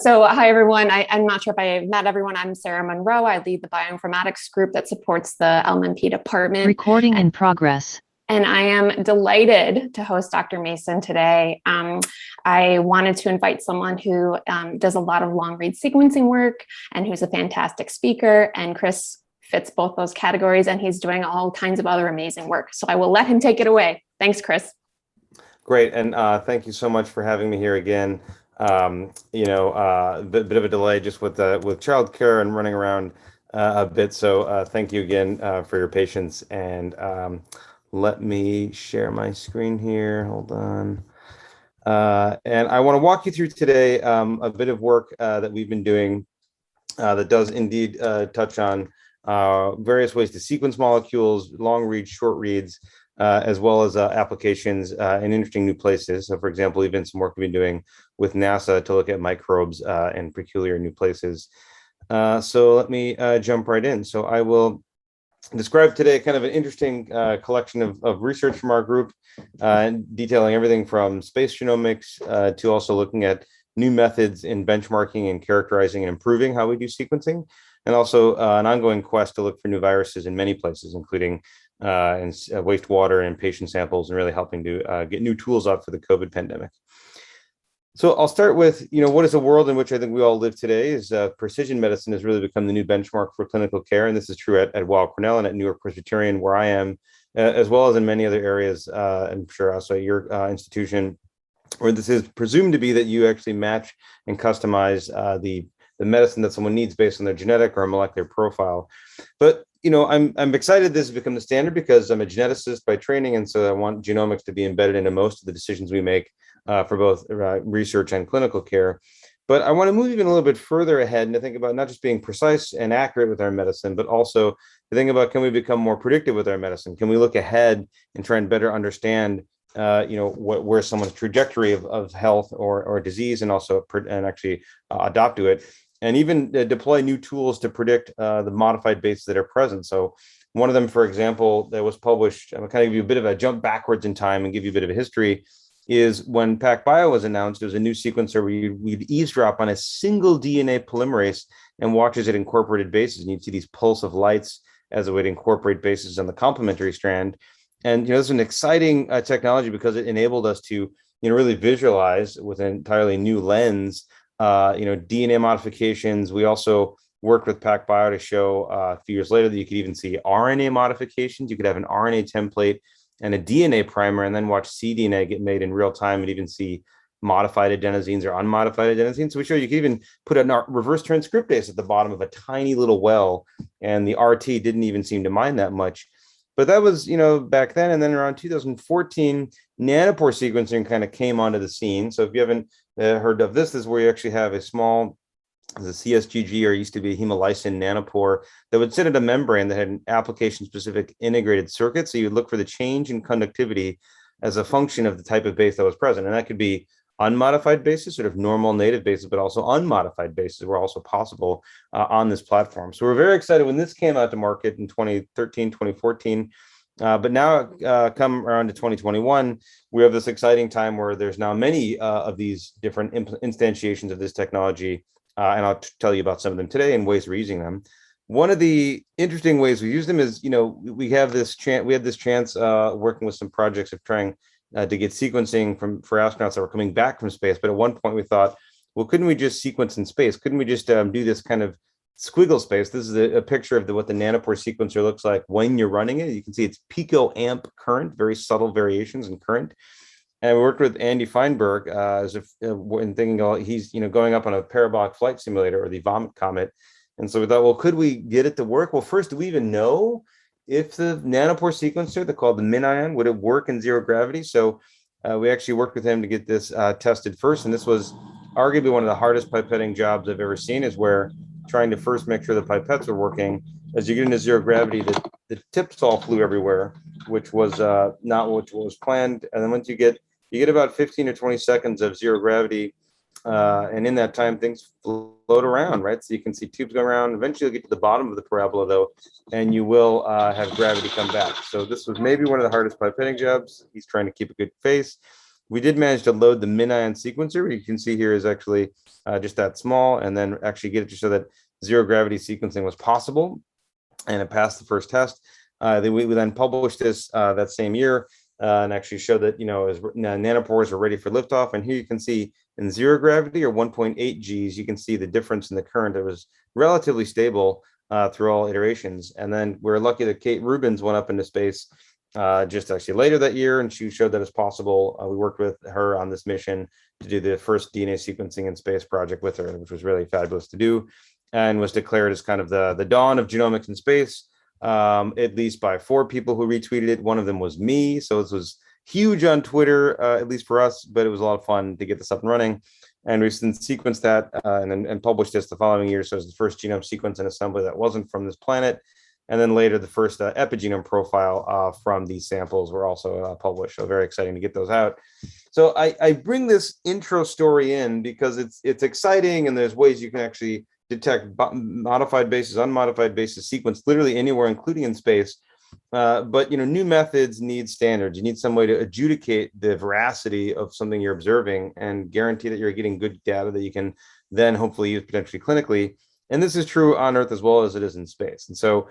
So hi, everyone. I'm not sure if I met everyone. I'm Sarah Munro. I lead the bioinformatics group that supports the um-lmp department. Recording in progress. And I am delighted to host Dr. Mason today. I wanted to invite someone who does a lot of long-read sequencing work and who's a fantastic speaker. And Chris fits both those categories, and he's doing all kinds of other amazing work. So I will let him take it away. Thanks, Chris. Great, and thank you so much for having me here again. A bit of a delay just with childcare and running around a bit. So thank you again for your patience. And let me share my screen here. Hold on. And I want to walk you through today a bit of work that we've been doing that does indeed touch on various ways to sequence molecules, long reads, short reads, as well as applications in interesting new places. So, for example, even some work we've been doing with NASA to look at microbes in peculiar new places. So let me jump right in. So I will describe today kind of an interesting collection of research from our group, detailing everything from space genomics to also looking at new methods in benchmarking and characterizing and improving how we do sequencing, and also an ongoing quest to look for new viruses in many places, including and wastewater and patient samples, and really helping to get new tools out for the COVID pandemic. So I'll start with, what is a world in which I think we all live today is precision medicine has really become the new benchmark for clinical care. And this is true at Weill, Cornell, and at New York Presbyterian, where I am, as well as in many other areas, I'm sure also at your institution, where this is presumed to be that you actually match and customize the medicine that someone needs based on their genetic or molecular profile. But I'm excited this has become the standard because I'm a geneticist by training, and so I want genomics to be embedded into most of the decisions we make for both research and clinical care. But I want to move even a little bit further ahead and to think about not just being precise and accurate with our medicine, but also to think about, can we become more predictive with our medicine? Can we look ahead and try and better understand where someone's trajectory of health or disease, and also actually adopt to it, and even deploy new tools to predict the modified bases that are present. So one of them, for example, that was published, I'm going to kind of give you a bit of a jump backwards in time and give you a bit of a history, is when PacBio was announced. It was a new sequencer where we'd eavesdrop on a single DNA polymerase and watch as it incorporated bases. And you'd see these pulse of lights as it would incorporate bases on the complementary strand. And this is an exciting technology because it enabled us to really visualize with an entirely new lens DNA modifications. We also worked with PacBio to show a few years later that you could even see RNA modifications. You could have an RNA template and a DNA primer, and then watch cDNA get made in real time, and even see modified adenosines or unmodified adenosines. So we show you can even put a reverse transcriptase at the bottom of a tiny little well, and the RT didn't even seem to mind that much. But that was, back then. And then around 2014, nanopore sequencing kind of came onto the scene. So if you haven't heard of this is where you actually have a small, the CSGG, or used to be hemolysin nanopore, that would sit at a membrane that had an application-specific integrated circuit. So you would look for the change in conductivity as a function of the type of base that was present. And that could be unmodified bases, sort of normal native bases, but also unmodified bases were also possible on this platform. So we're very excited when this came out to market in 2013, 2014. But now come around to 2021, we have this exciting time where there's now many of these different instantiations of this technology. And I'll tell you about some of them today and ways we're using them. One of the interesting ways we use them is, we had this chance working with some projects of trying to get sequencing for astronauts that were coming back from space. But at one point we thought, well, couldn't we just sequence in space? Couldn't we just do this kind of squiggle space? This is a picture of what the nanopore sequencer looks like when you're running it. You can see it's picoamp current, very subtle variations in current. And we worked with Andy Feinberg in thinking, he's going up on a parabolic flight simulator, or the Vomit Comet. And so we thought, well, could we get it to work? Well, first, do we even know if the nanopore sequencer, they're called the MinION, would it work in zero gravity? So we actually worked with him to get this tested first. And this was arguably one of the hardest pipetting jobs I've ever seen, is where trying to first make sure the pipettes were working. As you get into zero gravity, the tips all flew everywhere, which was not what was planned. And then once you get about 15 or 20 seconds of zero gravity, and in that time, things float around, right? So you can see tubes go around. Eventually, you'll get to the bottom of the parabola, though, and you will have gravity come back. So this was maybe one of the hardest pipetting jobs. He's trying to keep a good face. We did manage to load the MinION sequencer, which you can see here is actually just that small, and then actually get it to show that zero gravity sequencing was possible, and it passed the first test. We then published this that same year and actually showed that, nanopores are ready for liftoff. And here you can see in zero gravity or 1.8 Gs, you can see the difference in the current. It was relatively stable through all iterations. And then we're lucky that Kate Rubins went up into space just actually later that year, and she showed that it's possible. We worked with her on this mission to do the first DNA sequencing in space project with her, which was really fabulous to do, and was declared as kind of the dawn of genomics in space, at least by 4 people who retweeted it. One of them was me. So this was huge on Twitter, at least for us, but it was a lot of fun to get this up and running. And we've since sequenced that and published this the following year. So it was the first genome sequence and assembly that wasn't from this planet. And then later, the first epigenome profile from these samples were also published. So very exciting to get those out. So I bring this intro story in because it's exciting, and there's ways you can actually detect modified bases, unmodified bases, sequence literally anywhere, including in space. But new methods need standards. You need some way to adjudicate the veracity of something you're observing and guarantee that you're getting good data that you can then hopefully use potentially clinically. And this is true on Earth as well as it is in space. And so,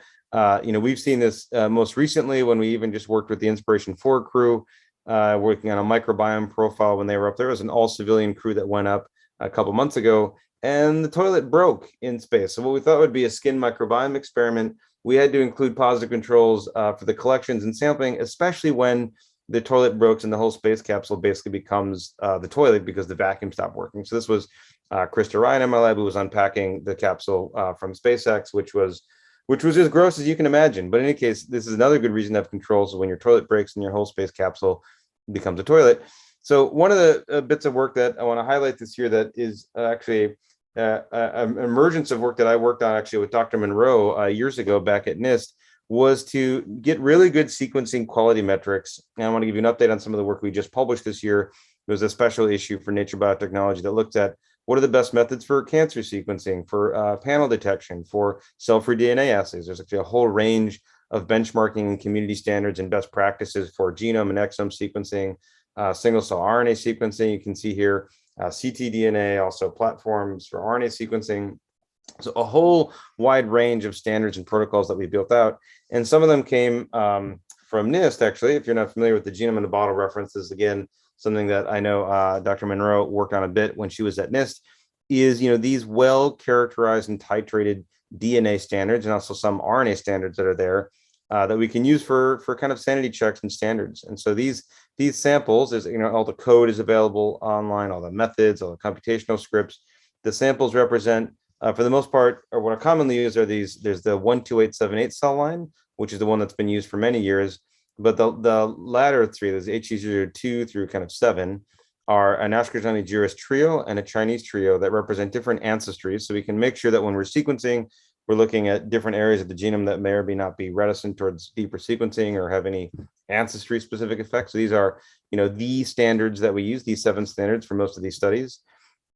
we've seen this most recently when we even just worked with the Inspiration 4 crew, working on a microbiome profile when they were up there. It was an all-civilian crew that went up a couple months ago, and the toilet broke in space. So what we thought would be a skin microbiome experiment, we had to include positive controls for the collections and sampling, especially when the toilet breaks and the whole space capsule basically becomes the toilet because the vacuum stopped working. So this was Krista Ryan in my lab, who was unpacking the capsule from SpaceX, which was as gross as you can imagine. But in any case, this is another good reason to have controls. So when your toilet breaks and your whole space capsule becomes a toilet. So one of the bits of work that I want to highlight this year that is actually an emergence of work that I worked on actually with Dr. Munro years ago back at NIST was to get really good sequencing quality metrics. And I want to give you an update on some of the work we just published this year. There was a special issue for Nature Biotechnology that looked at what are the best methods for cancer sequencing, for panel detection, for cell-free DNA assays. There's actually a whole range of benchmarking and community standards and best practices for genome and exome sequencing, single-cell RNA sequencing. You can see here ctDNA, also platforms for RNA sequencing. So a whole wide range of standards and protocols that we built out. And some of them came from NIST, actually. If you're not familiar with the genome in the bottle references, again, something that I know Dr. Munro worked on a bit when she was at NIST, is these well-characterized and titrated DNA standards, and also some RNA standards that are there that we can use for kind of sanity checks and standards. And so these samples, is all the code is available online, all the methods, all the computational scripts. The samples represent, for the most part, or what are commonly used are these. There's the 12878 cell line, which is the one that's been used for many years. But the latter three, there's HE02 through kind of 7, are an Ashkenazi Jewish trio and a Chinese trio that represent different ancestries. So we can make sure that when we're sequencing, we're looking at different areas of the genome that may or may not be reticent towards deeper sequencing or have any ancestry specific effects. So these are, the standards that we use, these 7 standards for most of these studies.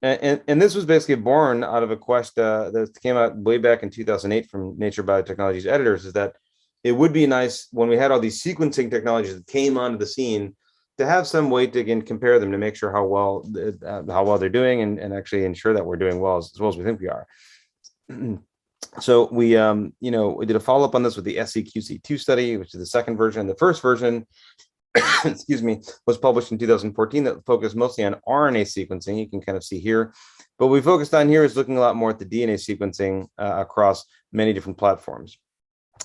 And this was basically born out of a quest that came out way back in 2008 from Nature Biotechnology's editors, is that it would be nice when we had all these sequencing technologies that came onto the scene to have some way to, again, compare them to make sure how well they're doing and actually ensure that we're doing well as we think we are. So we did a follow-up on this with the SEQC2 study, which is the second version. The first version, excuse me, was published in 2014 that focused mostly on RNA sequencing. You can kind of see here. But what we focused on here is looking a lot more at the DNA sequencing across many different platforms.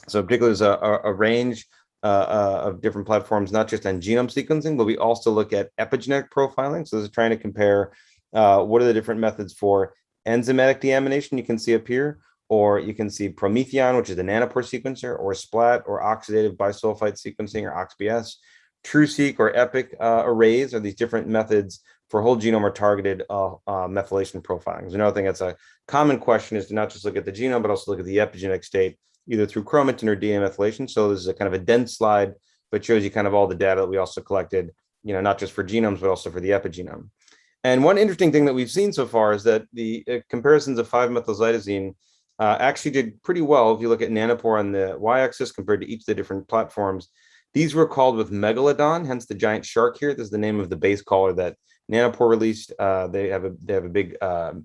So particularly there's a range of different platforms, not just on genome sequencing, but we also look at epigenetic profiling. So this is trying to compare what are the different methods for enzymatic deamination you can see up here, or you can see Prometheon, which is the nanopore sequencer, or SPLAT, or oxidative bisulfite sequencing, or OXBS. TrueSeq or EPIC arrays are these different methods for whole genome or targeted methylation profiling. So another thing that's a common question is to not just look at the genome, but also look at the epigenetic state, either through chromatin or DNA methylation. So this is a kind of a dense slide, but shows you kind of all the data that we also collected, not just for genomes, but also for the epigenome. And one interesting thing that we've seen so far is that the comparisons of 5-methylcytosine actually did pretty well if you look at nanopore on the y-axis compared to each of the different platforms. These were called with megalodon, hence the giant shark here. This is the name of the base caller that Nanopore released. They have a big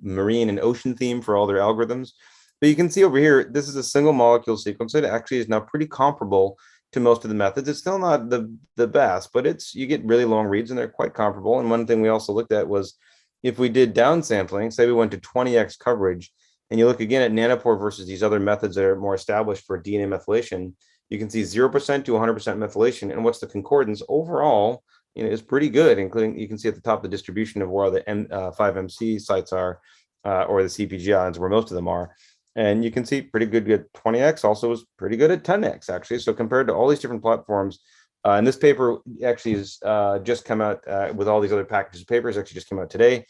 marine and ocean theme for all their algorithms. But you can see over here, this is a single molecule sequencer. It actually is now pretty comparable to most of the methods. It's still not the best, but you get really long reads and they're quite comparable. And one thing we also looked at was if we did downsampling, say we went to 20x coverage, and you look again at Nanopore versus these other methods that are more established for DNA methylation, you can see 0% to 100% methylation. And what's the concordance overall, is pretty good, including you can see at the top the distribution of where the 5MC sites are, or the CPG islands where most of them are. And you can see pretty good at 20x, also was pretty good at 10x actually. So compared to all these different platforms, and this paper actually is just come out with all these other packages of papers, actually just came out today.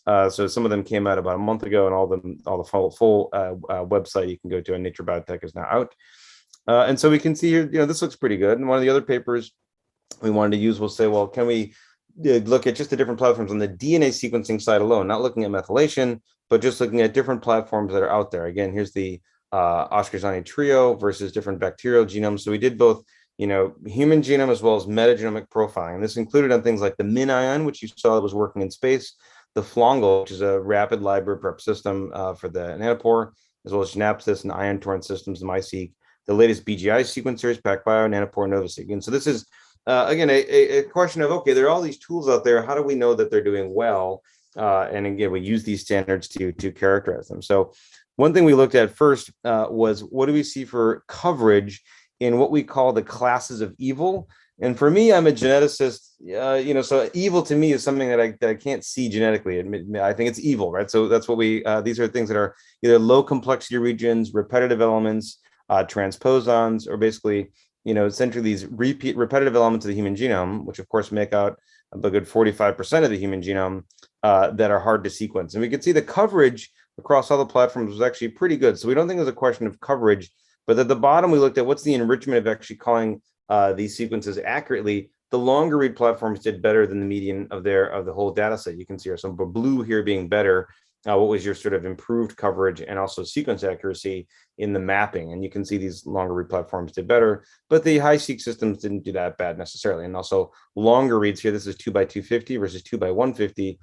So some of them came out about a month ago, and all the full website you can go to on Nature Biotech is now out. And so we can see here, this looks pretty good. And one of the other papers we wanted to use will say, well, can we look at just the different platforms on the DNA sequencing side alone, not looking at methylation, but just looking at different platforms that are out there. Again, here's the Ashkenazi trio versus different bacterial genomes. So we did both, human genome as well as metagenomic profiling. This included on things like the MinION, which you saw that was working in space, the Flongle, which is a rapid library prep system for the Nanopore, as well as Synapsys and Ion Torrent systems, the MySeq, the latest BGI sequencers, PacBio, Nanopore, NovaSeq. And so this is, again, a question of, okay, there are all these tools out there. How do we know that they're doing well? And again, we use these standards to characterize them. So one thing we looked at first was what do we see for coverage in what we call the classes of evil. And for me, I'm a geneticist, so evil to me is something that I can't see genetically. I think it's evil, right? So that's what these are things that are either low complexity regions, repetitive elements, transposons, or basically, essentially these repetitive elements of the human genome, which of course make out a good 45% of the human genome that are hard to sequence. And we could see the coverage across all the platforms was actually pretty good. So we don't think it was a question of coverage, but at the bottom, we looked at what's the enrichment of actually calling these sequences accurately. The longer read platforms did better than the median of the whole data set. You can see some blue here being better. What was your sort of improved coverage and also sequence accuracy in the mapping? And you can see these longer read platforms did better, but the high-seq systems didn't do that bad necessarily. And also longer reads here, this is 2x250 versus 2x150.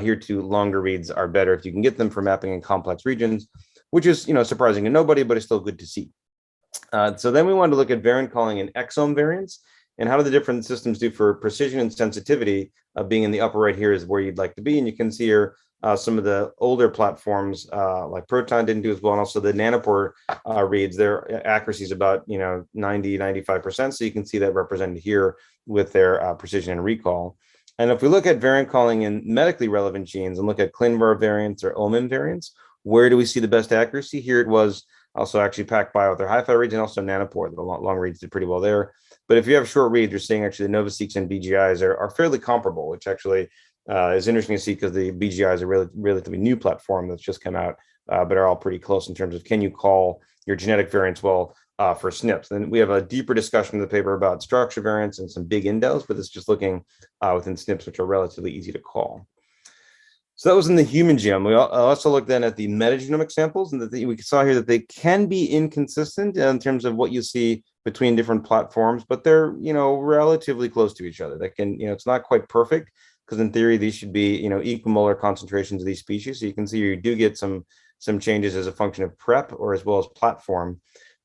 Here too, longer reads are better if you can get them for mapping in complex regions, which is surprising to nobody, but it's still good to see. So then we wanted to look at variant calling and exome variants, and how do the different systems do for precision and sensitivity. Being in the upper right here is where you'd like to be, and you can see here some of the older platforms like Proton didn't do as well, and also the Nanopore reads, their accuracy is about 90-95%. So you can see that represented here with their precision and recall. And if we look at variant calling in medically relevant genes and look at ClinVar variants or um-lmp variants, where do we see the best accuracy? Here it was also actually PacBio with their hi-fi reads, and also Nanopore. The long reads did pretty well there. But if you have short reads, you're seeing actually the NovaSeqs and BGIs are fairly comparable, which actually is interesting to see because the BGI is a relatively new platform that's just come out, but are all pretty close in terms of can you call your genetic variants well for SNPs. Then we have a deeper discussion in the paper about structure variants and some big indels, but it's just looking within SNPs, which are relatively easy to call. So that was in the human genome. We also looked then at the metagenomic samples, and we saw here that they can be inconsistent in terms of what you see between different platforms, but they're relatively close to each other. They can it's not quite perfect because in theory these should be equimolar concentrations of these species. So you can see you do get some changes as a function of prep or as well as platform.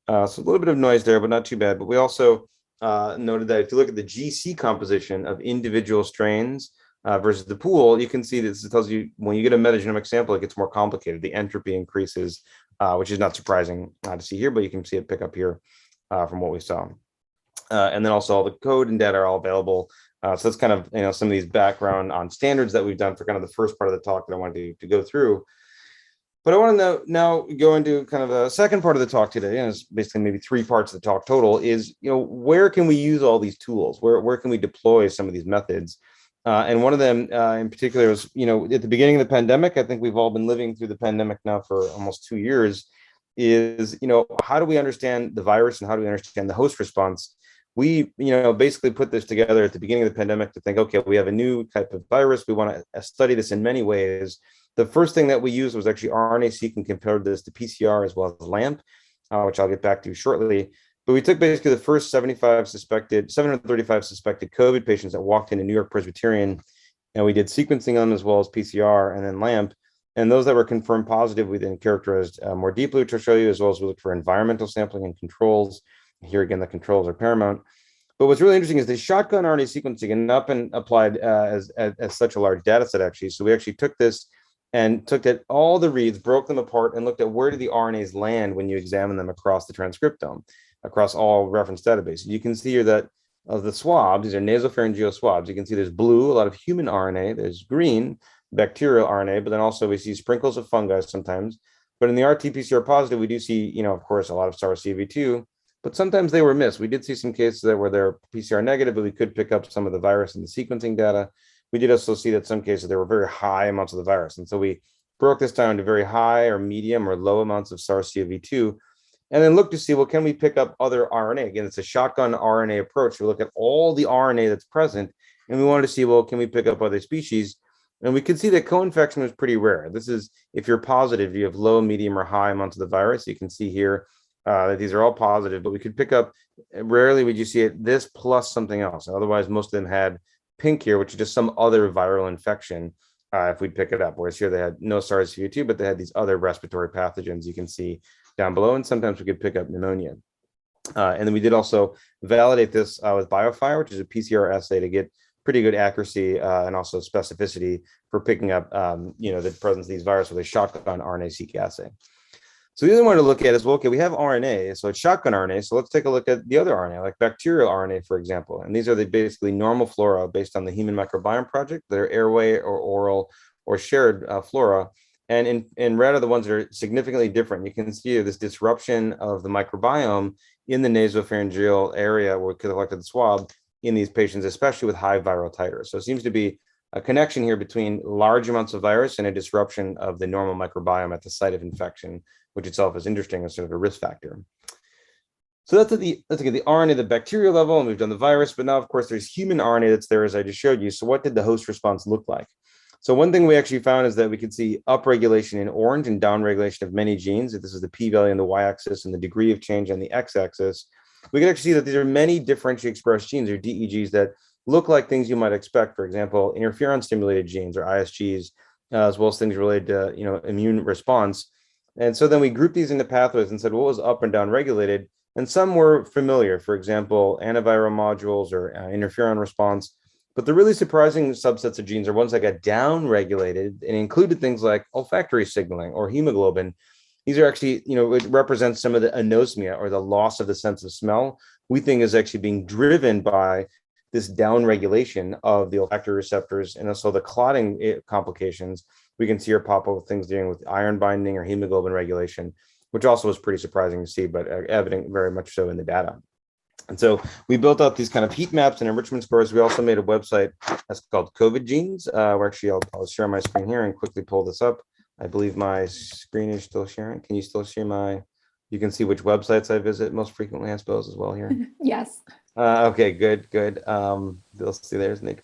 So a little bit of noise there, but not too bad. But we also noted that if you look at the GC composition of individual strains versus the pool, you can see this tells you when you get a metagenomic sample, it gets more complicated. The entropy increases, which is not surprising to see here, but you can see it pick up here from what we saw. And then also all the code and data are all available. So that's kind of some of these background on standards that we've done for kind of the first part of the talk that I wanted to go through. But I want to now go into kind of a second part of the talk today, and it's basically maybe 3 parts of the talk total, is where can we use all these tools? Where can we deploy some of these methods? And one of them in particular was, at the beginning of the pandemic, I think we've all been living through the pandemic now for almost 2 years, is, how do we understand the virus and how do we understand the host response? We, basically put this together at the beginning of the pandemic to think, okay, we have a new type of virus. We want to study this in many ways. The first thing that we used was actually RNA-seq and compared this to PCR as well as LAMP, which I'll get back to shortly. But we took basically the first 735 suspected COVID patients that walked into New York Presbyterian, and we did sequencing on them as well as PCR and then LAMP. And those that were confirmed positive, we then characterized more deeply, which I'll show you, as well as we looked for environmental sampling and controls. Here again, the controls are paramount. But what's really interesting is the shotgun RNA sequencing had not been applied as such a large data set, actually. So we actually took this and took all the reads, broke them apart, and looked at where do the RNAs land when you examine them across the transcriptome, across all reference databases. You can see here that of the swabs, these are nasopharyngeal swabs. You can see there's blue, a lot of human RNA. There's green, bacterial RNA, but then also we see sprinkles of fungi sometimes. But in the RT-PCR positive, we do see, of course, a lot of SARS-CoV-2, but sometimes they were missed. We did see some cases that were they're PCR negative, but we could pick up some of the virus in the sequencing data. We did also see that some cases there were very high amounts of the virus. And so we broke this down to very high or medium or low amounts of SARS-CoV-2, and then look to see, well, can we pick up other RNA? Again, it's a shotgun RNA approach. We look at all the RNA that's present, and we wanted to see, well, can we pick up other species? And we could see that co-infection was pretty rare. This is if you're positive, you have low, medium, or high amounts of the virus. You can see here that these are all positive, but we could pick up, rarely would you see it, this plus something else. Otherwise, most of them had pink here, which is just some other viral infection if we'd pick it up. Whereas here they had no SARS-CoV-2, but they had these other respiratory pathogens you can see down below, and sometimes we could pick up pneumonia. And then we did also validate this with Biophysics, which is a PCR assay to get pretty good accuracy and also specificity for picking up, the presence of these viruses with a shotgun RNA-seq assay. So the other one to look at is, well, okay, we have RNA, so it's shotgun RNA. So let's take a look at the other RNA, like bacterial RNA, for example. And these are the basically normal flora based on the Human Microbiome Project. They're airway or oral or shared flora. And in red are the ones that are significantly different. You can see this disruption of the microbiome in the nasopharyngeal area where we collected the swab in these patients, especially with high viral titers. So it seems to be a connection here between large amounts of virus and a disruption of the normal microbiome at the site of infection, which itself is interesting as sort of a risk factor. So let's look at the RNA, the bacterial level, and we've done the virus, but now, of course, there's human RNA that's there, as I just showed you. So what did the host response look like? So one thing we actually found is that we could see upregulation in orange and downregulation of many genes. This is the p-value on the y-axis and the degree of change on the x-axis. We can actually see that these are many differentially expressed genes, or DEGs, that look like things you might expect. For example, interferon-stimulated genes, or ISGs, as well as things related to immune response. And so then we grouped these into pathways and said what was up and down regulated. And some were familiar, for example, antiviral modules or interferon response. But the really surprising subsets of genes are ones that got down-regulated and included things like olfactory signaling or hemoglobin. These are actually, it represents some of the anosmia, or the loss of the sense of smell, we think is actually being driven by this down-regulation of the olfactory receptors, and also the clotting complications. We can see here pop up with things dealing with iron binding or hemoglobin regulation, which also was pretty surprising to see, but evident very much so in the data. And so we built out these kind of heat maps and enrichment scores. We also made a website that's called COVID Genes, where actually I'll share my screen here and quickly pull this up. I believe my screen is still sharing. Can you still share you can see which websites I visit most frequently, I suppose, as well here? Yes. Okay, good. They'll see there's Nick.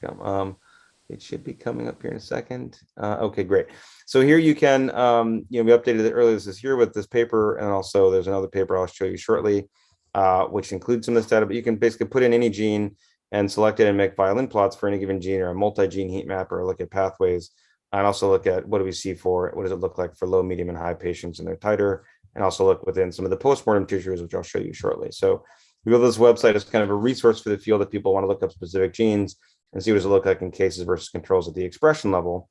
It should be coming up here in a second. Okay, great. So here you can, we updated it earlier this year with this paper, and also there's another paper I'll show you shortly, which includes some of this data, but you can basically put in any gene and select it and make violin plots for any given gene, or a multi-gene heat map, or look at pathways, and also look at what do we see for, what does it look like for low, medium, and high patients and their titer, and also look within some of the postmortem tissues, which I'll show you shortly. So we built this website as kind of a resource for the field that people want to look up specific genes and see what does it look like in cases versus controls at the expression level.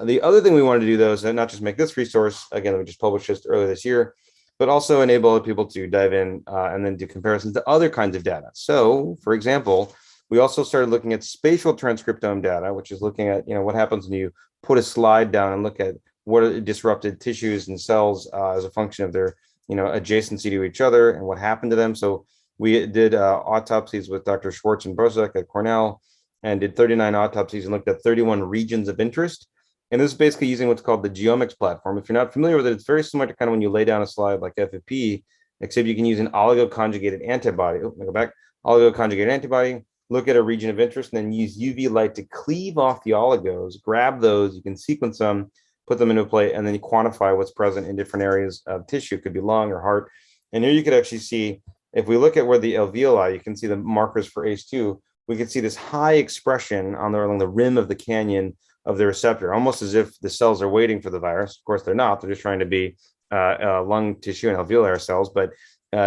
The other thing we wanted to do, though, is not just make this resource, again, we just published this earlier this year, but also enable other people to dive in and then do comparisons to other kinds of data. So, for example, we also started looking at spatial transcriptome data, which is looking at what happens when you put a slide down and look at what are disrupted tissues and cells as a function of their adjacency to each other and what happened to them. So we did autopsies with Dr. Schwartz and Brozak at Cornell, and did 39 autopsies and looked at 31 regions of interest. And this is basically using what's called the geomics platform. If you're not familiar with it, it's very similar to kind of when you lay down a slide like FFP, except you can use an oligoconjugated antibody. Oh, let me go back. Oligoconjugated antibody, look at a region of interest, and then use UV light to cleave off the oligos, grab those, you can sequence them, put them into a plate, and then you quantify what's present in different areas of tissue. It could be lung or heart. And here you could actually see if we look at where the alveoli, you can see the markers for ACE2, we can see this high expression along the rim of the canyon of the receptor, almost as if the cells are waiting for the virus. Of course, they're not. They're just trying to be lung tissue and alveolar cells. But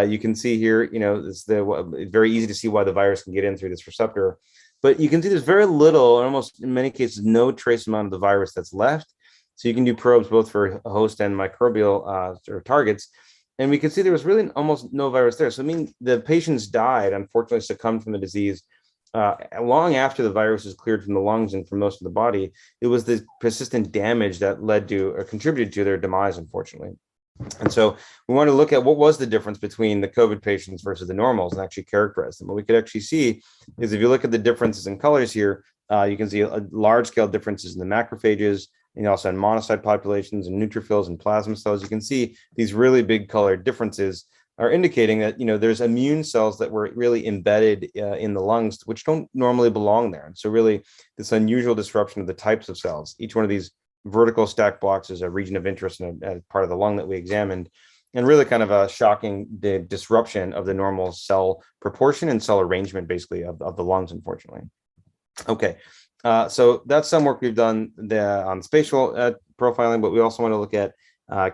you can see here, it's very easy to see why the virus can get in through this receptor. But you can see there's very little, and almost in many cases, no trace amount of the virus that's left. So you can do probes both for host and microbial targets. And we can see there was really almost no virus there. So I mean, the patients died, unfortunately, succumbed from the disease long after the virus was cleared from the lungs and from most of the body. It was the persistent damage that led to or contributed to their demise, unfortunately. And so we want to look at what was the difference between the COVID patients versus the normals and actually characterize them. What we could actually see is if you look at the differences in colors here, you can see a large scale differences in the macrophages, and also in monocyte populations and neutrophils and plasma cells. You can see these really big color differences are indicating that there's immune cells that were really embedded in the lungs, which don't normally belong there. And so really this unusual disruption of the types of cells. Each one of these vertical stack blocks is a region of interest and a part of the lung that we examined, and really kind of a shocking disruption of the normal cell proportion and cell arrangement, basically, of the lungs, unfortunately. Okay, so that's some work we've done on spatial profiling, but we also want to look at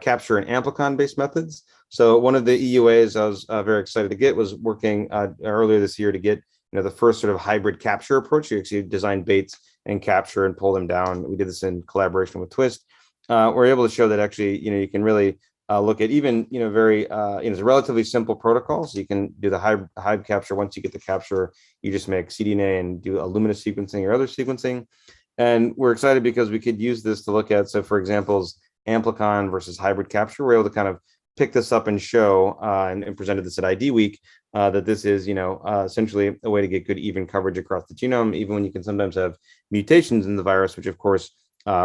capture and amplicon-based methods. So one of the EUAs I was very excited to get was working earlier this year to get the first sort of hybrid capture approach. You actually design baits and capture and pull them down. We did this in collaboration with Twist. We're able to show that actually you can really look at even very it's a relatively simple protocol. So you can do the hybrid capture. Once you get the capture, you just make cDNA and do Illumina sequencing or other sequencing. And we're excited because we could use this to look at, so for examples, amplicon versus hybrid capture. We're able to kind of pick this up and show and presented this at ID Week that this is essentially a way to get good even coverage across the genome, even when you can sometimes have mutations in the virus, which of course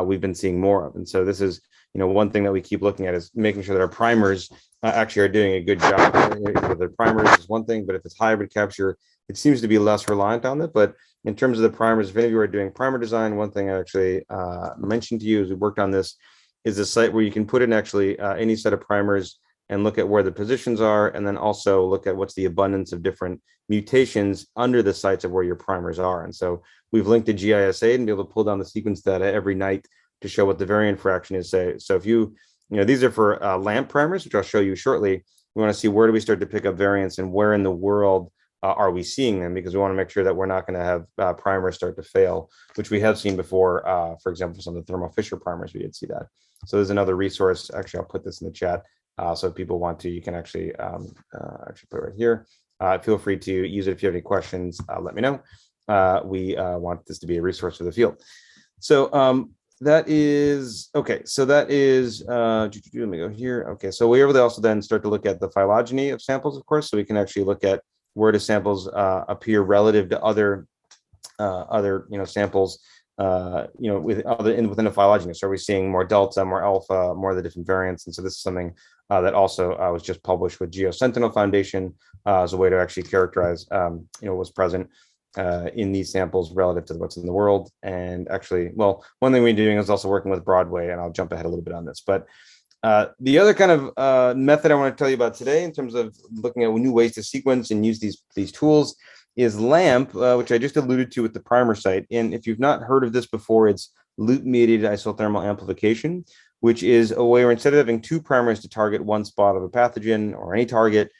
we've been seeing more of. And so this is one thing that we keep looking at is making sure that our primers actually are doing a good job. The primers is one thing, but if it's hybrid capture, it seems to be less reliant on it. But in terms of the primers, if any of you are doing primer design, one thing I actually mentioned to you as we worked on this is a site where you can put in actually any set of primers and look at where the positions are, and then also look at what's the abundance of different mutations under the sites of where your primers are. And so we've linked to GISA and be able to pull down the sequence data every night to show what the variant fraction is. Say, so if these are for LAMP primers, which I'll show you shortly. We want to see where do we start to pick up variants and where in the world are we seeing them, because we want to make sure that we're not going to have primers start to fail, which we have seen before. For example, some of the Thermo Fisher primers, we did see that. So there's another resource. Actually, I'll put this in the chat. So if people want to, you can actually put it right here. Feel free to use it. If you have any questions, let me know. We want this to be a resource for the field. So that is, okay. So that is, let me go here. Okay, so we're able to also then start to look at the phylogeny of samples, of course, so we can actually look at where do samples appear relative to other samples within a phylogeny. So are we seeing more delta, more alpha, more of the different variants? And so this is something that also was just published with GeoSentinel Foundation as a way to actually characterize what's present in these samples relative to what's in the world. And actually, well, one thing we're doing is also working with Broadway, and I'll jump ahead a little bit on this. But the other kind of method I want to tell you about today in terms of looking at new ways to sequence and use these tools is LAMP, which I just alluded to with the primer site. And if you've not heard of this before, it's loop-mediated isothermal amplification, which is a way where instead of having 2 primers to target one spot of a pathogen or any target,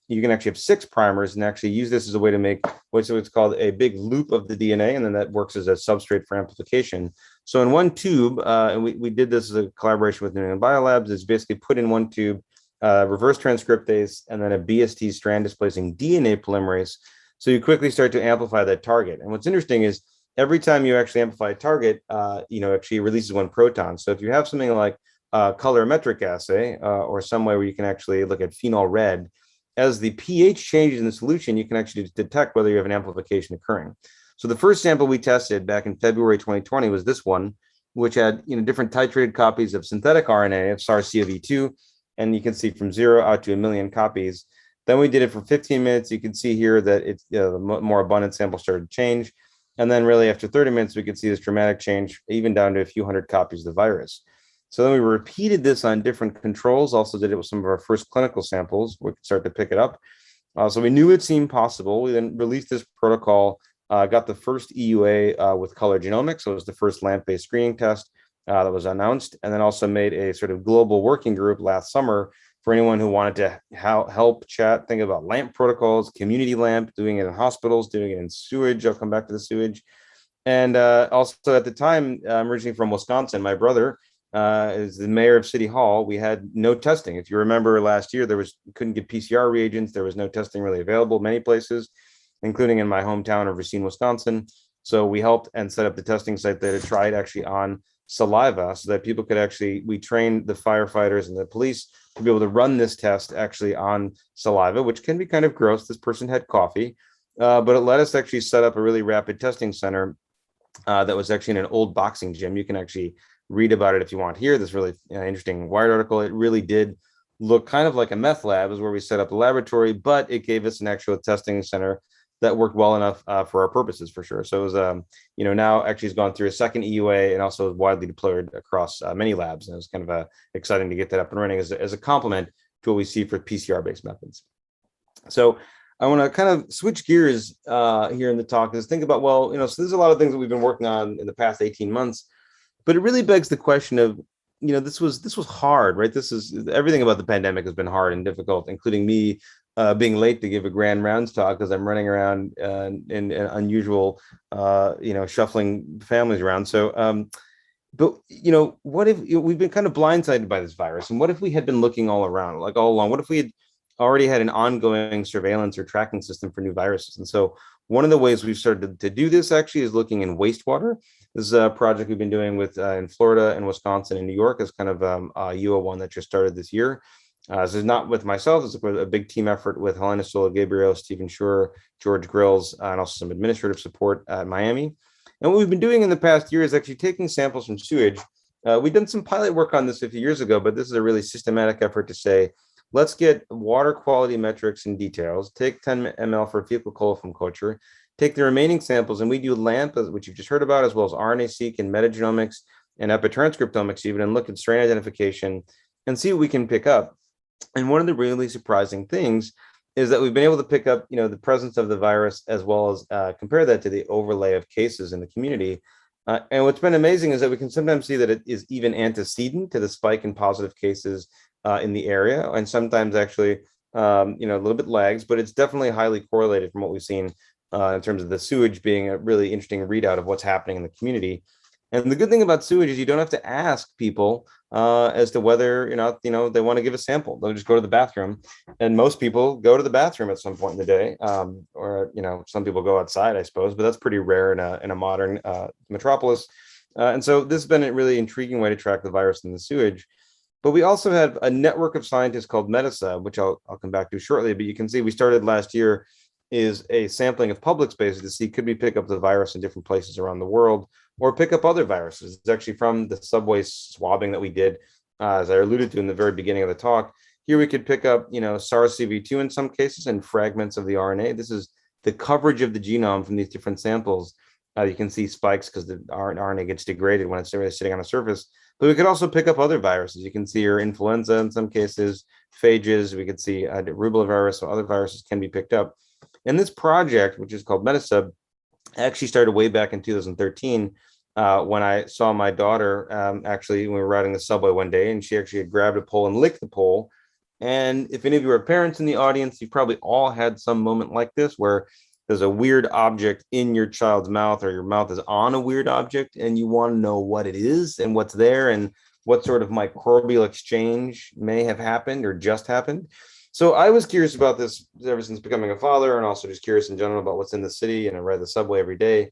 you can actually have 6 primers and actually use this as a way to make what's called a big loop of the DNA, and then that works as a substrate for amplification. So in one tube, and we did this as a collaboration with New England Biolabs, is basically put in one tube reverse transcriptase and then a BST strand displacing DNA polymerase. So you quickly start to amplify that target. And what's interesting is every time you actually amplify a target, actually releases 1 proton. So if you have something like colorimetric assay or some way where you can actually look at phenol red, as the pH changes in the solution, you can actually detect whether you have an amplification occurring. So the first sample we tested back in February 2020 was this one, which had different titrated copies of synthetic RNA of SARS-CoV-2, and you can see from 0 out to 1 million copies. Then we did it for 15 minutes. You can see here that it's the more abundant sample started to change. And then really after 30 minutes, we could see this dramatic change, even down to a few hundred copies of the virus. So then we repeated this on different controls, also did it with some of our first clinical samples. We could start to pick it up. So we knew it seemed possible. We then released this protocol, got the first EUA with color genomics. So it was the first LAMP-based screening test that was announced, and then also made a sort of global working group last summer for anyone who wanted to help chat, think about LAMP protocols, community LAMP, doing it in hospitals, doing it in sewage. I'll come back to the sewage. And also at the time, I'm originally from Wisconsin. My brother is the mayor of City Hall. We had no testing. If you remember last year, couldn't get PCR reagents. There was no testing really available many places, including in my hometown of Racine, Wisconsin. So we helped and set up the testing site there to try it actually on saliva so that people could we trained the firefighters and the police to be able to run this test actually on saliva, which can be kind of gross. This person had coffee, but it let us actually set up a really rapid testing center that was actually in an old boxing gym. You can actually read about it if you want here. This really interesting Wired article. It really did look kind of like a meth lab, is where we set up the laboratory, but it gave us an actual testing center that worked well enough for our purposes, for sure. So it was, now actually has gone through a second EUA and also is widely deployed across many labs. And it was kind of exciting to get that up and running as a complement to what we see for PCR-based methods. So I want to kind of switch gears here in the talk, is think about, well, so there's a lot of things that we've been working on in the past 18 months, but it really begs the question of, this was hard, right? This is everything about the pandemic has been hard and difficult, including me being late to give a grand rounds talk because I'm running around in unusual, shuffling families around. So, but what if we've been kind of blindsided by this virus, and what if we had been looking all around, like all along? What if we had already had an ongoing surveillance or tracking system for new viruses? And so one of the ways we've started to do this actually is looking in wastewater. This is a project we've been doing with in Florida and Wisconsin and New York. As kind of a UO one that just started this year. This is not with myself. It's a big team effort with Helena Sola Gabriel, Stephen Schur, George Grills, and also some administrative support at Miami. And what we've been doing in the past year is actually taking samples from sewage. We've done some pilot work on this a few years ago, but this is a really systematic effort to say, let's get water quality metrics and details, take 10 ml for fecal coliform culture, take the remaining samples, and we do LAMP, which you've just heard about, as well as RNA-seq and metagenomics and epitranscriptomics even, and look at strain identification and see what we can pick up. And one of the really surprising things is that we've been able to pick up, the presence of the virus, as well as compare that to the overlay of cases in the community. And what's been amazing is that we can sometimes see that it is even antecedent to the spike in positive cases in the area, and sometimes actually, a little bit lags, but it's definitely highly correlated from what we've seen in terms of the sewage being a really interesting readout of what's happening in the community. And the good thing about sewage is you don't have to ask people as to whether or not, they want to give a sample. They'll just go to the bathroom, and most people go to the bathroom at some point in the day, or some people go outside, I suppose, but that's pretty rare in a modern metropolis. And so this has been a really intriguing way to track the virus in the sewage. But we also have a network of scientists called Metasub, which I'll come back to shortly. But you can see we started last year is a sampling of public spaces to see could we pick up the virus in different places around the world, or pick up other viruses. It's actually from the subway swabbing that we did, as I alluded to in the very beginning of the talk. Here we could pick up, SARS-CoV-2 in some cases and fragments of the RNA. This is the coverage of the genome from these different samples. You can see spikes because the RNA gets degraded when it's really sitting on a surface. But we could also pick up other viruses. You can see your influenza in some cases, phages. We could see rubella virus, so other viruses can be picked up. And this project, which is called Metasub, actually started way back in 2013 when I saw my daughter, actually, when we were riding the subway one day, and she actually had grabbed a pole and licked the pole. And if any of you are parents in the audience, you probably all had some moment like this where there's a weird object in your child's mouth, or your mouth is on a weird object, and you want to know what it is and what's there and what sort of microbial exchange may have happened or just happened. So I was curious about this ever since becoming a father, and also just curious in general about what's in the city, and I ride the subway every day.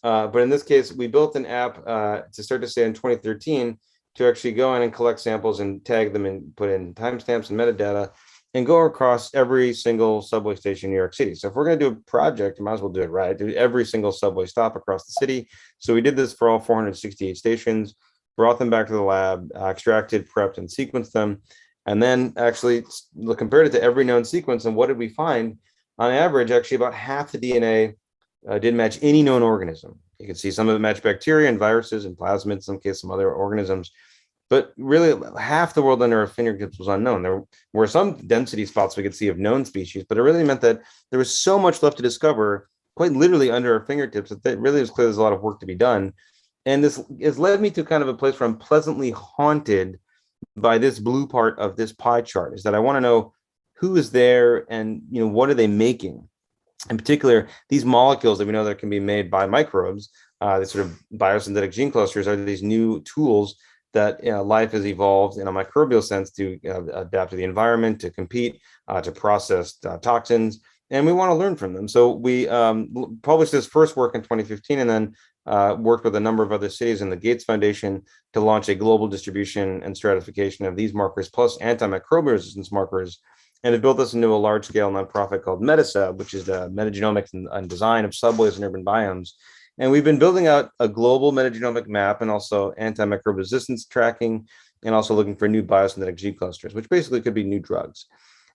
But in this case, we built an app to start to say in 2013 to actually go in and collect samples and tag them and put in timestamps and metadata and go across every single subway station in New York City. So if we're going to do a project, you might as well do it right. Do every single subway stop across the city. So we did this for all 468 stations, brought them back to the lab, extracted, prepped, and sequenced them. And then actually compared it to every known sequence. And what did we find? On average, actually about half the DNA didn't match any known organism. You can see some of it matched bacteria and viruses and plasmids, in some cases some other organisms. but really half the world under our fingertips was unknown. There were some density spots we could see of known species, but it really meant that there was so much left to discover, quite literally under our fingertips, that it really was clear there's a lot of work to be done. And this has led me to kind of a place where I'm pleasantly haunted by this blue part of this pie chart, is that I want to know who is there and what are they making. In particular, these molecules that we know that can be made by microbes, the sort of biosynthetic gene clusters, are these new tools that life has evolved in a microbial sense to adapt to the environment, to compete, to process toxins, and we want to learn from them. So we published this first work in 2015, and then worked with a number of other cities and the Gates Foundation to launch a global distribution and stratification of these markers plus antimicrobial resistance markers. And it built us into a large-scale nonprofit called Metasub, which is the metagenomics and design of subways and urban biomes. And we've been building out a global metagenomic map and also antimicrobial resistance tracking, and also looking for new biosynthetic gene clusters, which basically could be new drugs.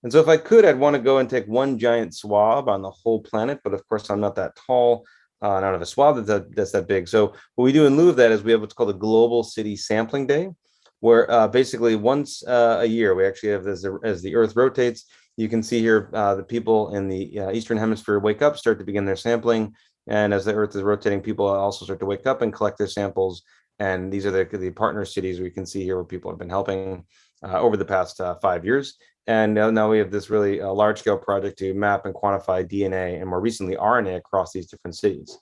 And so if I could, I'd want to go and take one giant swab on the whole planet, but of course I'm not that tall. I don't have a swab that's that big. So what we do in lieu of that is we have what's called a Global City Sampling Day, where basically once a year, we actually have this as the Earth rotates. You can see here the people in the Eastern Hemisphere wake up, start to begin their sampling. And as the Earth is rotating, people also start to wake up and collect their samples. And these are the partner cities we can see here where people have been helping over the past 5 years. And now we have this really large-scale project to map and quantify DNA and more recently RNA across these different cities.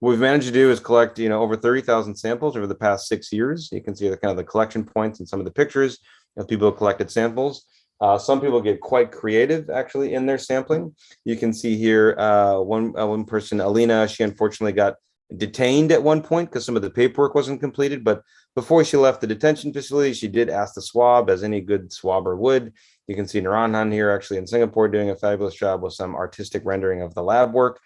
What we've managed to do is collect, over 30,000 samples over the past 6 years. You can see the kind of the collection points and some of the pictures of people who collected samples. Some people get quite creative actually in their sampling. You can see here one person, Alina, she unfortunately got detained at one point because some of the paperwork wasn't completed. But before she left the detention facility, she did ask the swab, as any good swabber would. You can see Naranhan here actually in Singapore doing a fabulous job with some artistic rendering of the lab work.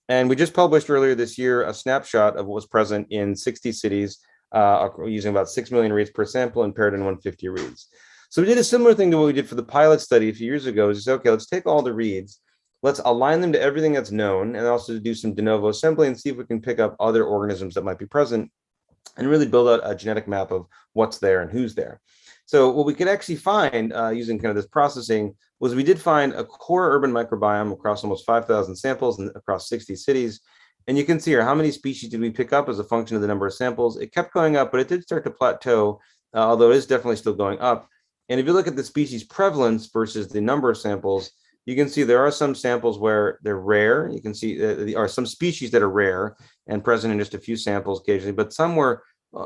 And we just published earlier this year a snapshot of what was present in 60 cities using about 6 million reads per sample and paired in 150 reads. So we did a similar thing to what we did for the pilot study a few years ago. Is okay, let's take all the reads, let's align them to everything that's known, and also do some de novo assembly and see if we can pick up other organisms that might be present and really build out a genetic map of what's there and who's there. So what we could actually find using kind of this processing was we did find a core urban microbiome across almost 5,000 samples and across 60 cities. And you can see here, how many species did we pick up as a function of the number of samples? It kept going up, but it did start to plateau, although it is definitely still going up. And if you look at the species prevalence versus the number of samples, you can see there are some samples where they're rare. You can see there are some species that are rare and present in just a few samples occasionally, but some were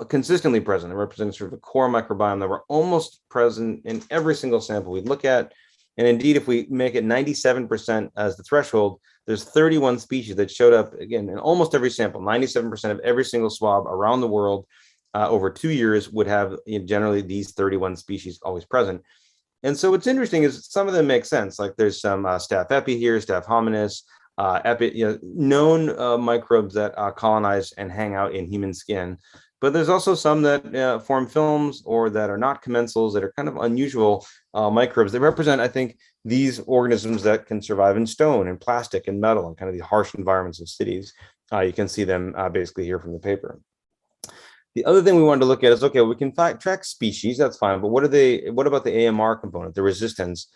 consistently present and representing sort of a core microbiome that were almost present in every single sample we look at. And indeed, if we make it 97% as the threshold, there's 31 species that showed up again in almost every sample. 97% of every single swab around the world over 2 years would have generally these 31 species always present. And so what's interesting is some of them make sense. Like there's some Staph epi here, Staph hominis, known microbes that colonize and hang out in human skin. But there's also some that form films or that are not commensals, that are kind of unusual microbes that represent, I think, these organisms that can survive in stone and plastic and metal and kind of the harsh environments of cities. You can see them basically here from the paper. The other thing we wanted to look at is, okay, we can track species, that's fine, but what about the AMR component, the resistance?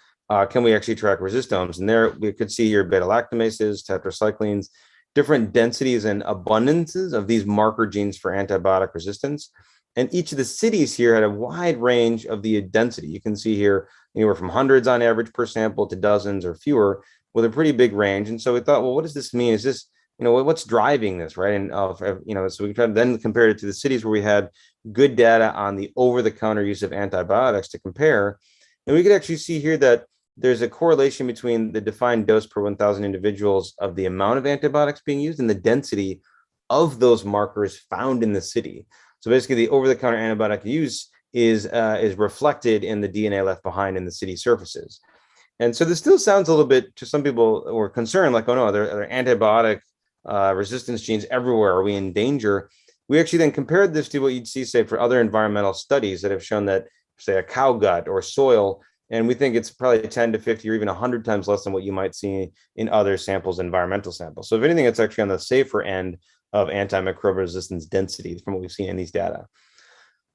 Can we actually track resistomes? And there we could see here beta-lactamases, tetracyclines, different densities and abundances of these marker genes for antibiotic resistance. And each of the cities here had a wide range of the density. You can see here anywhere from hundreds on average per sample to dozens or fewer, with a pretty big range. And so we thought, well, what does this mean? Is this, what's driving this, right? And, so we tried to then compare it to the cities where we had good data on the over-the-counter use of antibiotics to compare. And we could actually see here that there's a correlation between the defined dose per 1,000 individuals of the amount of antibiotics being used and the density of those markers found in the city. So basically, the over-the-counter antibiotic use is reflected in the DNA left behind in the city surfaces. And so this still sounds a little bit, to some people who are concerned, like, oh no, are there antibiotic resistance genes everywhere? Are we in danger? We actually then compared this to what you'd see, say, for other environmental studies that have shown that, say, a cow gut or soil, and we think it's probably 10 to 50 or even 100 times less than what you might see in other samples, environmental samples. So if anything, it's actually on the safer end of antimicrobial resistance density from what we've seen in these data.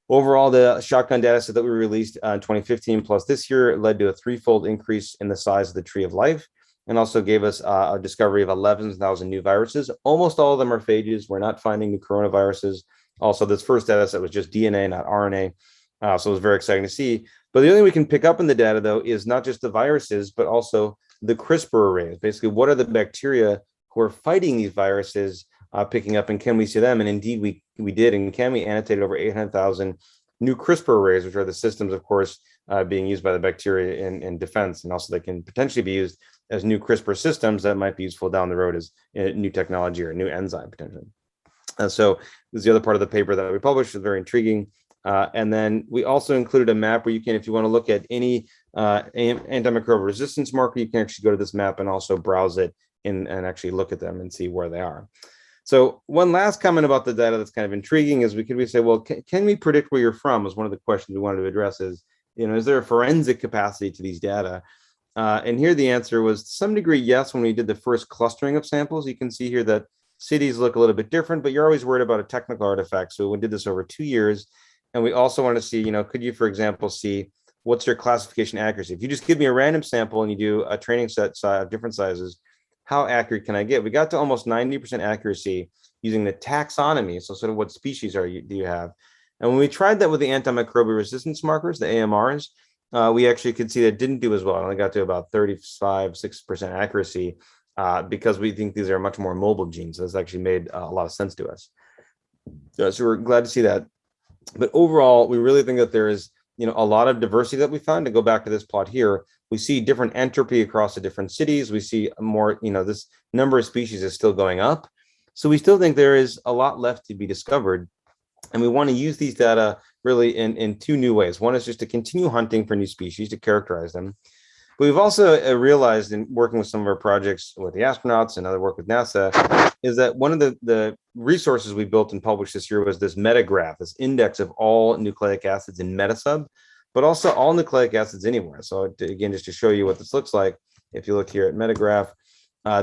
Overall, the shotgun data set that we released in 2015 plus this year led to a threefold increase in the size of the tree of life, and also gave us a discovery of 11,000 new viruses. Almost all of them are phages. We're not finding new coronaviruses. Also, this first data set was just DNA, not RNA. So it was very exciting to see. But the only thing we can pick up in the data, though, is not just the viruses, but also the CRISPR arrays. Basically, what are the bacteria who are fighting these viruses picking up, and can we see them? And indeed, we did, and can we annotated over 800,000 new CRISPR arrays, which are the systems, of course, being used by the bacteria in defense, and also they can potentially be used as new CRISPR systems that might be useful down the road as new technology or new enzyme potentially. So this is the other part of the paper that we published. It's very intriguing. And then we also included a map where you can, if you want to look at any antimicrobial resistance marker, you can actually go to this map and also browse it and actually look at them and see where they are. So one last comment about the data that's kind of intriguing is we say, well, can we predict where you're from? Was one of the questions we wanted to address is, is there a forensic capacity to these data? And here the answer was to some degree, yes. When we did the first clustering of samples, you can see here that cities look a little bit different, but you're always worried about a technical artifact. So we did this over 2 years. And we also want to see, could you, for example, see what's your classification accuracy? If you just give me a random sample and you do a training set of different sizes, how accurate can I get? We got to almost 90% accuracy using the taxonomy. So sort of what species do you have? And when we tried that with the antimicrobial resistance markers, the AMRs, we actually could see that it didn't do as well. It only got to about 6% accuracy because we think these are much more mobile genes. So this actually made a lot of sense to us. So we're glad to see that. But overall, we really think that there is, a lot of diversity that we found. To go back to this plot here, we see different entropy across the different cities. We see more, this number of species is still going up. So we still think there is a lot left to be discovered. And we want to use these data really in two new ways. One is just to continue hunting for new species, to characterize them. But we've also realized in working with some of our projects with the astronauts and other work with NASA is that one of the resources we built and published this year was this Metagraph, this index of all nucleic acids in Metasub, but also all nucleic acids anywhere. So again, just to show you what this looks like, if you look here at Metagraph,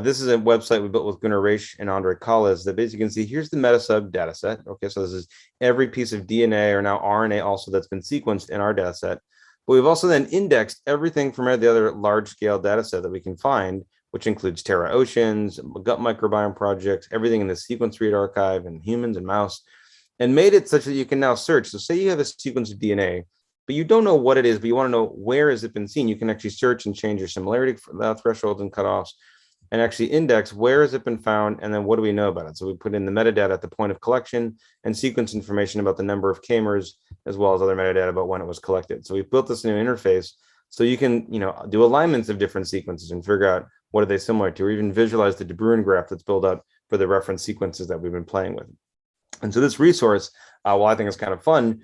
this is a website we built with Gunnar Reisch and Andre Colles that basically you can see here's the Metasub data set. Okay, so this is every piece of DNA or now RNA also that's been sequenced in our data set. But we've also then indexed everything from the other large-scale data set that we can find, which includes Terra Oceans, gut microbiome projects, everything in the sequence read archive, and humans and mouse, and made it such that you can now search. So say you have a sequence of DNA, but you don't know what it is, but you want to know where has it been seen. You can actually search and change your similarity thresholds and cutoffs, and actually index where has it been found, and then what do we know about it. So we put in the metadata at the point of collection and sequence information about the number of k-mers, as well as other metadata about when it was collected. So we built this new interface so you can do alignments of different sequences and figure out what are they similar to, or even visualize the De Bruijn graph that's built up for the reference sequences that we've been playing with. And so this resource, while I think it's kind of fun,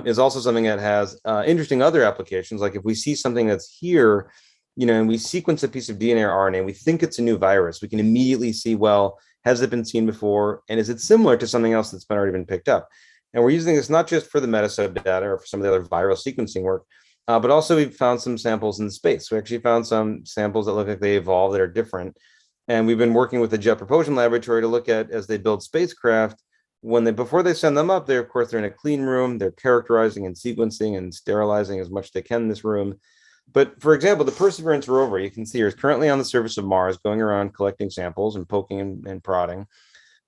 is also something that has interesting other applications. Like if we see something that's here, and we sequence a piece of DNA or RNA, we think it's a new virus, we can immediately see, well, has it been seen before? And is it similar to something else that's already been picked up? And we're using this not just for the Metasub data or for some of the other viral sequencing work, but also we've found some samples in space. We actually found some samples that look like they evolved that are different. And we've been working with the Jet Propulsion Laboratory to look at, as they build spacecraft, before they send them up, they're in a clean room, they're characterizing and sequencing and sterilizing as much as they can in this room. But for example, the Perseverance rover, you can see here, is currently on the surface of Mars, going around collecting samples and poking and prodding.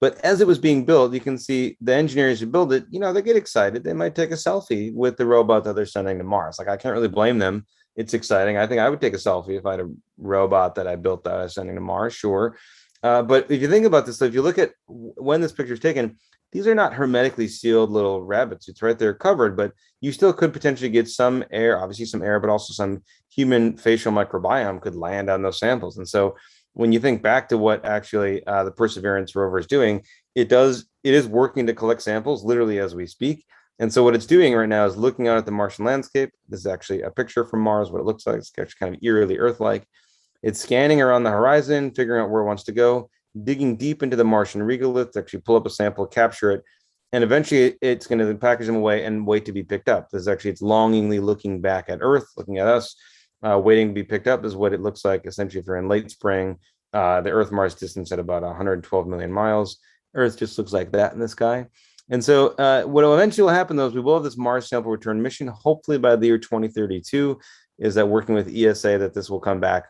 But as it was being built, you can see the engineers who build it, they get excited. They might take a selfie with the robot that they're sending to Mars. Like, I can't really blame them. It's exciting. I think I would take a selfie if I had a robot that I built that I was sending to Mars, sure. But if you think about this, so if you look at when this picture is taken, these are not hermetically sealed little rabbits. It's right there covered, but you still could potentially get some air, obviously some air, but also some human facial microbiome could land on those samples. And so when you think back to what actually the Perseverance rover is doing, it is working to collect samples literally as we speak. And so what it's doing right now is looking out at the Martian landscape. This is actually a picture from Mars, what it looks like. It's actually kind of eerily Earth-like. It's scanning around the horizon, figuring out where it wants to go, digging deep into the Martian regolith to actually pull up a sample, capture it, and eventually it's going to package them away and wait to be picked up. It's longingly looking back at Earth, looking at us, waiting to be picked up. Is what it looks like essentially if you're in late spring. The Earth-Mars distance at about 112 million miles. Earth just looks like that in the sky. And so what will eventually happen, though, is we will have this Mars sample return mission, hopefully by the year 2032, is that working with ESA that this will come back.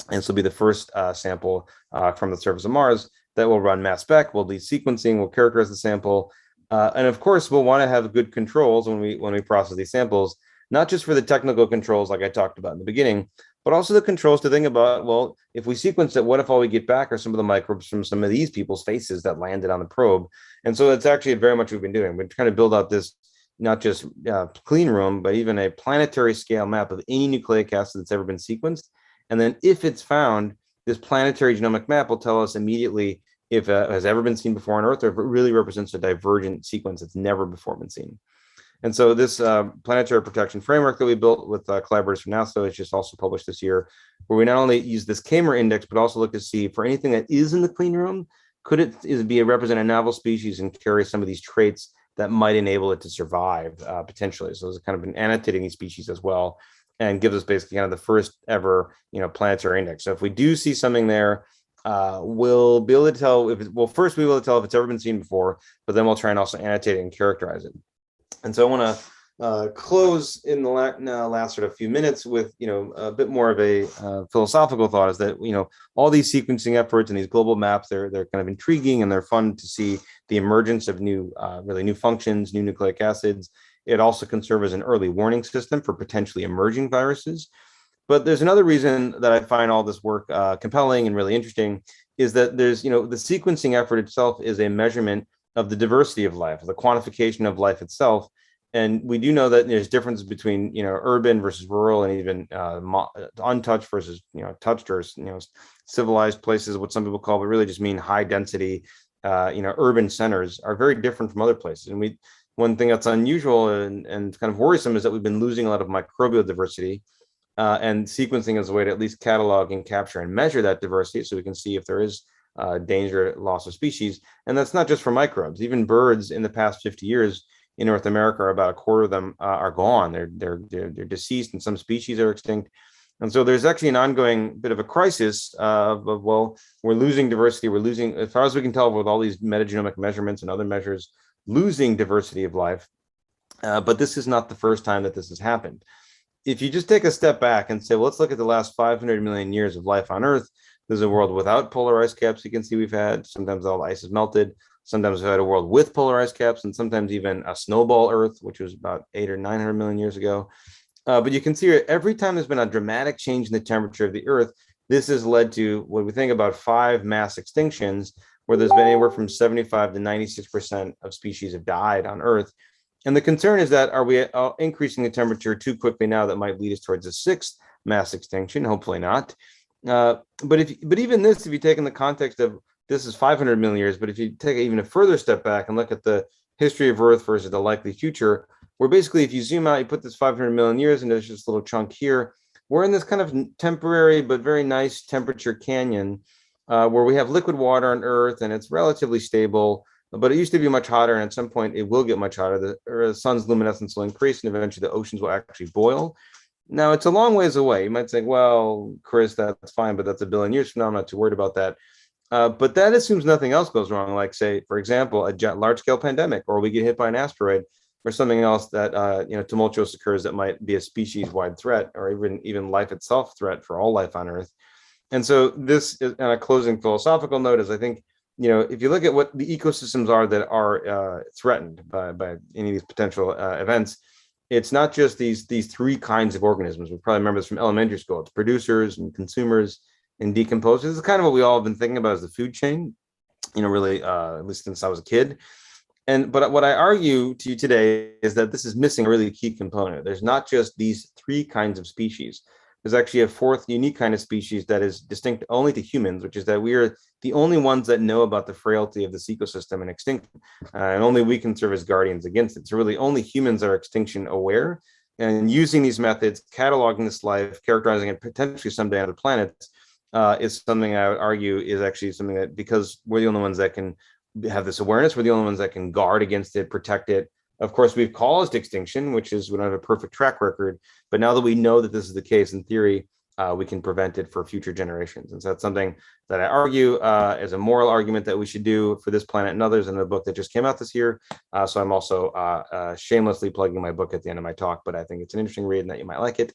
And this will be the first sample from the surface of Mars that will run mass spec, will lead sequencing, will characterize the sample. And of course, we'll want to have good controls when we process these samples, not just for the technical controls like I talked about in the beginning, but also the controls to think about, well, if we sequence it, what if all we get back are some of the microbes from some of these people's faces that landed on the probe? And so that's actually very much what we've been doing. We're trying to build out this not just clean room, but even a planetary scale map of any nucleic acid that's ever been sequenced. And then if it's found, this planetary genomic map will tell us immediately if it has ever been seen before on Earth, or if it really represents a divergent sequence that's never before been seen. And so this planetary protection framework that we built with collaborators from NASA is just also published this year, where we not only use this K-mer index, but also look to see for anything that is in the clean room, could it represent a novel species and carry some of these traits that might enable it to survive potentially. So it's kind of been annotating these species as well, and gives us basically kind of the first ever, planetary index. So if we do see something there, we'll be able to tell if first we will tell if it's ever been seen before, but then we'll try and also annotate it and characterize it. And so I want to close in the last sort of few minutes with, a bit more of a philosophical thought, is that, all these sequencing efforts and these global maps, they're kind of intriguing and they're fun to see the emergence of new functions, new nucleic acids. It also can serve as an early warning system for potentially emerging viruses. But there's another reason that I find all this work compelling and really interesting, is that there's, the sequencing effort itself is a measurement of the diversity of life, the quantification of life itself. And we do know that there's differences between, urban versus rural, and even untouched versus, touched, or, civilized places, what some people call, but really just mean high density, urban centers are very different from other places. And one thing that's unusual and kind of worrisome is that we've been losing a lot of microbial diversity, and sequencing is a way to at least catalog and capture and measure that diversity, so we can see if there is danger, loss of species. And that's not just for microbes. Even birds in the past 50 years in North America, about a quarter of them are gone. They're deceased, and some species are extinct. And so there's actually an ongoing bit of a crisis of we're losing diversity. We're losing, as far as we can tell, with all these metagenomic measurements and other measures, losing diversity of life. But this is not the first time that this has happened. If you just take a step back and say, well, let's look at the last 500 million years of life on Earth. There's a world without polar ice caps. You can see we've had, sometimes all the ice is melted. Sometimes we've had a world with polar ice caps, and sometimes even a snowball Earth, which was about 800 or 900 million years ago. But you can see every time there's been a dramatic change in the temperature of the Earth, this has led to what we think about 5 mass extinctions, where there's been anywhere from 75 to 96% of species have died on Earth. And the concern is that, are we increasing the temperature too quickly now that might lead us towards a 6th mass extinction? Hopefully not. But even this, if you take in the context of, this is 500 million years, but if you take even a further step back and look at the history of Earth versus the likely future, where basically if you zoom out, you put this 500 million years into this little chunk here, we're in this kind of temporary but very nice temperature canyon, where we have liquid water on Earth and it's relatively stable, but it used to be much hotter, and at some point it will get much hotter. The sun's luminescence will increase, and eventually the oceans will actually boil. Now, it's a long ways away. You might think, well, Chris, that's fine, but that's a billion years from now. I'm not too worried about that. But that assumes nothing else goes wrong, like, say, for example, a large-scale pandemic, or we get hit by an asteroid, or something else that tumultuous occurs that might be a species-wide threat, or even life itself threat for all life on Earth. And so this is, on a closing philosophical note, is I think, if you look at what the ecosystems are that are threatened by any of these potential events, it's not just these 3 kinds of organisms. We probably remember this from elementary school. It's producers and consumers and decomposers. This is kind of what we all have been thinking about as the food chain, really, at least since I was a kid. But what I argue to you today is that this is missing a really key component. There's not just these 3 kinds of species. There's actually a 4th unique kind of species that is distinct only to humans, which is that we are the only ones that know about the frailty of this ecosystem and extinction, and only we can serve as guardians against it. So really only humans are extinction aware, and using these methods, cataloging this life, characterizing it potentially someday on other planets, is something I would argue is actually something that, because we're the only ones that can have this awareness, we're the only ones that can guard against it, protect it. Of course, we've caused extinction, which is, we don't have a perfect track record, but now that we know that this is the case, in theory, we can prevent it for future generations. And so that's something that I argue as a moral argument that we should do for this planet and others in the book that just came out this year. So I'm also shamelessly plugging my book at the end of my talk, but I think it's an interesting read and that you might like it.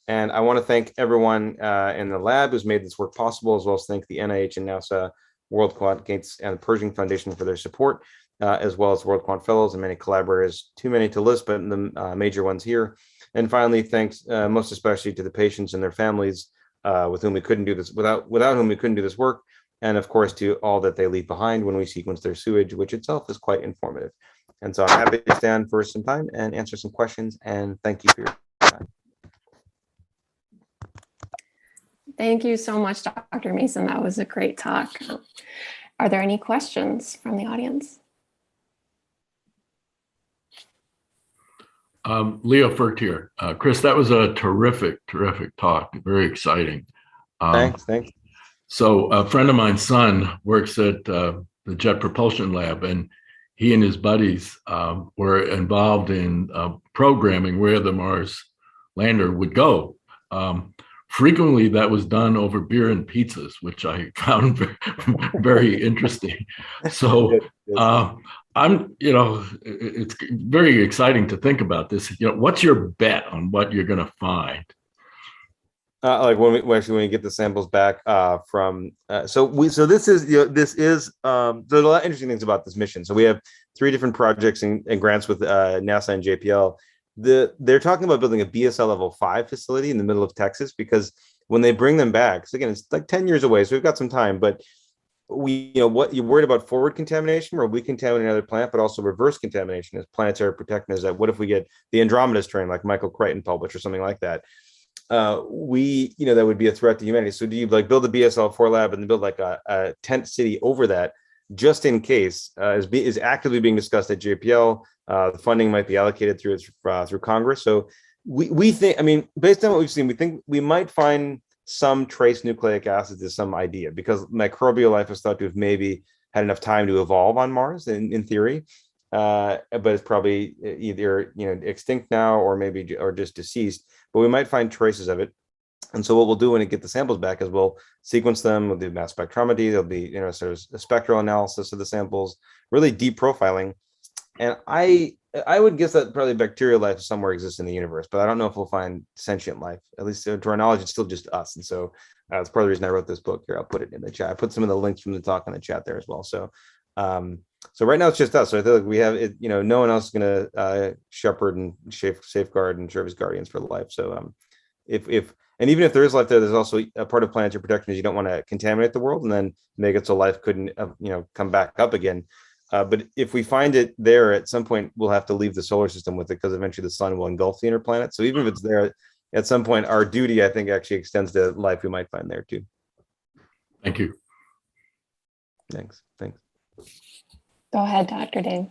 And I want to thank everyone in the lab who's made this work possible, as well as thank the NIH and NASA, World Quant Gates, and the Pershing Foundation for their support, as well as World Quant Fellows and many collaborators, too many to list, but the major ones here. And finally, thanks most especially to the patients and their families with whom we couldn't do this, without whom we couldn't do this work. And of course, to all that they leave behind when we sequence their sewage, which itself is quite informative. And so I'm happy to stand for some time and answer some questions. And thank you for your time. Thank you so much, Dr. Mason. That was a great talk. Are there any questions from the audience? Leo Furt here. Chris, that was a terrific talk. Very exciting. Thanks. So a friend of mine's son works at the Jet Propulsion Lab, and he and his buddies were involved in programming where the Mars lander would go. Frequently, that was done over beer and pizzas, which I found very interesting. So it's very exciting to think about this. What's your bet on what you're going to find? Like when we get the samples back from there's a lot of interesting things about this mission. So we have 3 different projects and grants with NASA and JPL. They're talking about building a BSL level 5 facility in the middle of Texas, because when they bring them back, so again, it's like 10 years away, so we've got some time, but what you're worried about forward contamination, where we contaminate another planet, but also reverse contamination as planetary protectors. That what if we get the Andromeda strain like Michael Crichton published or something like that? That would be a threat to humanity. So do you build a BSL-4 lab and then build like a tent city over that, just in case? Is actively being discussed at JPL. The funding might be allocated through Congress. So we think, based on what we've seen, we think we might find some trace nucleic acids as some idea, because microbial life is thought to have maybe had enough time to evolve on Mars in theory, but it's probably either extinct now or just deceased. But we might find traces of it. And so what we'll do when we get the samples back is we'll sequence them. We'll do mass spectrometry. There'll be sort of a spectral analysis of the samples, really deep profiling. And I would guess that probably bacterial life somewhere exists in the universe, but I don't know if we'll find sentient life. At least to our knowledge, it's still just us. And so that's part of the reason I wrote this book here. I'll put it in the chat. I put some of the links from the talk in the chat there as well. So so right now it's just us. So I feel like we have it, no one else is going to shepherd and safeguard and serve as guardians for the life. So and even if there is life there, there's also a part of planetary protection is you don't want to contaminate the world and then make it so life couldn't come back up again. But if we find it there, at some point, we'll have to leave the solar system with it, because eventually the sun will engulf the inner planet. So even if it's there, at some point, our duty, I think, actually extends to life we might find there too. Thank you. Thanks. Go ahead, Dr. Dave.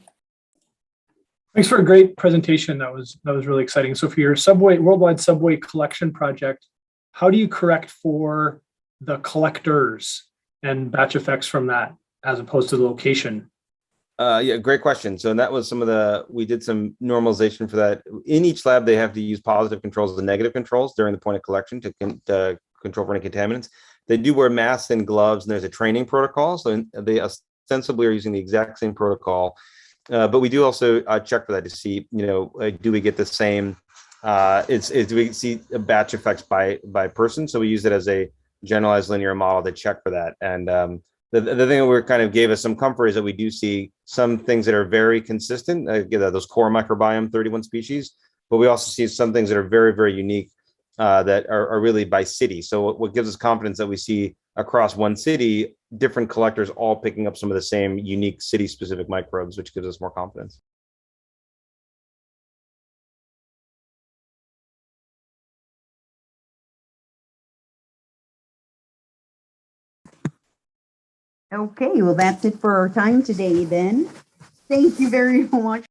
Thanks for a great presentation. That was really exciting. So for your worldwide subway collection project, how do you correct for the collectors and batch effects from that, as opposed to the location? Yeah, great question. So that was we did some normalization for that. In each lab, they have to use positive controls and negative controls during the point of collection to control for any contaminants. They do wear masks and gloves, and there's a training protocol. So they ostensibly are using the exact same protocol. But we do also check for that to see, do we get the same, do we see a batch effects by person? So we use it as a generalized linear model to check for that. And the thing that kind of gave us some comfort is that we do see some things that are very consistent, those core microbiome 31 species, but we also see some things that are very, very unique that are really by city. So what gives us confidence that we see across one city, different collectors all picking up some of the same unique city-specific microbes, which gives us more confidence. Okay, well, that's it for our time today then. Thank you very much.